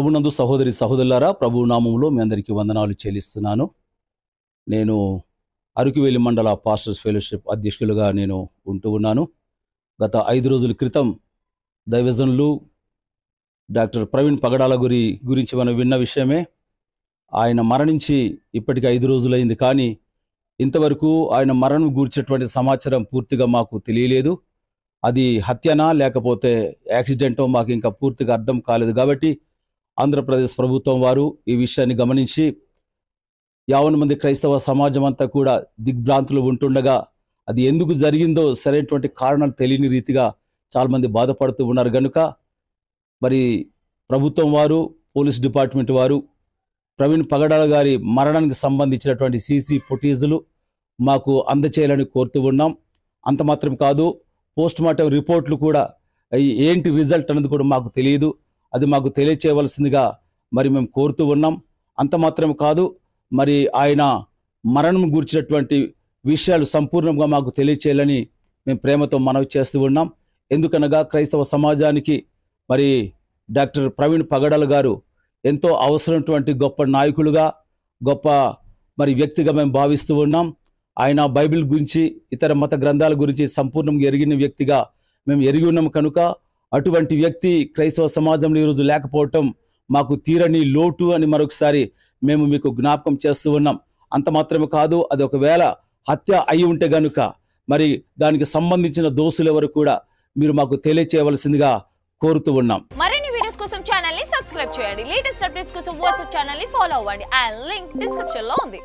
ప్రభునందు సహోదరి సహోదరులారా, ప్రభు నామములో మీ అందరికీ వందనాలు చెల్లిస్తున్నాను. నేను అరకువేలి మండల పాస్టర్స్ ఫెలోషిప్ అధ్యక్షులుగా నేను ఉంటూ ఉన్నాను. గత 5 రోజుల క్రితం దైవజనులు డాక్టర్ ప్రవీణ్ పగడాల గురించి మనం విన్న విషయమే. ఆయన మరణించి ఇప్పటికి 5 రోజులైంది, కానీ ఇంతవరకు ఆయన మరణం గూర్చేటువంటి సమాచారం పూర్తిగా మాకు తెలియలేదు. అది హత్యనా లేకపోతే యాక్సిడెంటో మాకు ఇంకా పూర్తిగా అర్థం కాలేదు. కాబట్టి ఆంధ్రప్రదేశ్ ప్రభుత్వం వారు ఈ విషయాన్ని గమనించి 50 మంది క్రైస్తవ సమాజం అంతా కూడా దిగ్భ్రాంతులు ఉంటుండగా అది ఎందుకు జరిగిందో సరైనటువంటి కారణాలు తెలియని రీతిగా చాలామంది బాధపడుతూ ఉన్నారు. కనుక మరి ప్రభుత్వం వారు, పోలీస్ డిపార్ట్మెంట్ వారు ప్రవీణ్ పగడాల గారి మరణానికి సంబంధించినటువంటి సీసీ ఫుటేజులు మాకు అందచేయాలని కోరుతూ ఉన్నాం. అంత మాత్రం కాదు, పోస్ట్ మార్టం రిపోర్ట్లు కూడా ఏంటి రిజల్ట్ అనేది కూడా మాకు తెలియదు. అది మాకు తెలియచేయవలసిందిగా మరి మేము కోరుతూ ఉన్నాం. అంత మాత్రం కాదు, మరి ఆయన మరణం గూర్చినటువంటి విషయాలు సంపూర్ణంగా మాకు తెలియచేయాలని మేము ప్రేమతో మనవి చేస్తూ ఉన్నాం. ఎందుకనగా క్రైస్తవ సమాజానికి మరి డాక్టర్ ప్రవీణ్ పగడాల గారు ఎంతో అవసరమైనటువంటి గొప్ప నాయకులుగా, గొప్ప మరి వ్యక్తిగా మేము భావిస్తూ ఉన్నాం. ఆయన బైబిల్ గురించి, ఇతర మత గ్రంథాల గురించి సంపూర్ణంగా ఎరిగిన వ్యక్తిగా మేము ఎరిగి ఉన్నాం. కనుక అటువంటి వ్యక్తి క్రైస్తవ సమాజంలో ఈరోజు లేకపోవటం మాకు తీరని లోటు అని మరొకసారి మేము మీకు జ్ఞాపకం చేస్తూ ఉన్నాం. అంత మాత్రమే కాదు, అది ఒకవేళ హత్య అయి ఉంటే గనుక మరి దానికి సంబంధించిన దోషులు ఎవరు కూడా మీరు మాకు తెలియచేయవలసిందిగా కోరుతూ ఉన్నాం. మరిన్ని వీడియోస్ కోసం ఛానల్ ని సబ్స్క్రైబ్ చేయండి. లేటెస్ట్ అప్డేట్స్ కోసం వాట్సాప్ ఛానల్ ని ఫాలో అవ్వండి. ఆ లింక్ డిస్క్రిప్షన్ లో ఉంది.